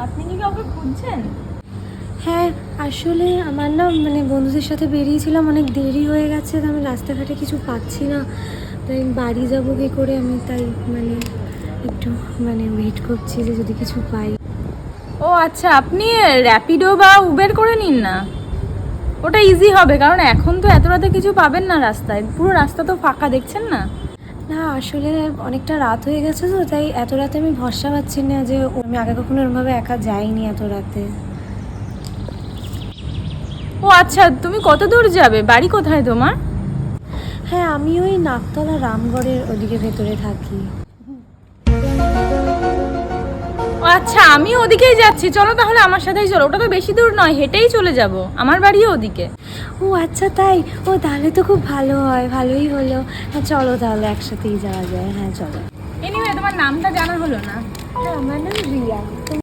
আপনি কি কাউকে খুঁজছেন? হ্যাঁ, আসলে আমার না বন্ধুদের সাথে বেরিয়েছিলাম, অনেক দেরি হয়ে গেছে, তো আমি রাস্তাঘাটে কিছু পাচ্ছি না, তাই বাড়ি যাবো কী করে, আমি তাই একটু ওয়েট করছি যে যদি কিছু পাই। ও আচ্ছা, আপনি র্যাপিডো বা উবের করে নিন না, ওটা ইজি হবে, কারণ এখন তো এত রাতে কিছু পাবেন না রাস্তায়, পুরো রাস্তা তো ফাঁকা, দেখছেন না? না, আসলে অনেকটা রাত হয়ে গেছে তো, তাই এত রাতে আমি ভরসা পাচ্ছি না, যে আমি আগে কখনো এরমভাবে একা যাইনি এত রাতে। ও আচ্ছা, তুমি কত দূর যাবে? বাড়ি কোথায় তোমার? হ্যাঁ, আমি ওই নাকতলা রামগড়ের ওদিকে ভেতরে থাকি। ও আচ্ছা, আমি ওদিকেই যাচ্ছি, চলো তাহলে আমার সাথেই চলো, ওটা তো বেশি দূর নয়, হেঁটেই চলে যাব, আমার বাড়িও ওদিকে। ও আচ্ছা, তাই? ও তাহলে তো খুব ভালো হয়, ভালোই হলো। হ্যাঁ চলো তাহলে একসাথেই যাওয়া যায়। হ্যাঁ চলো। এনিওয়ে, তোমার নামটা জানা হলো না। হ্যাঁ, আমার নাম রিয়া।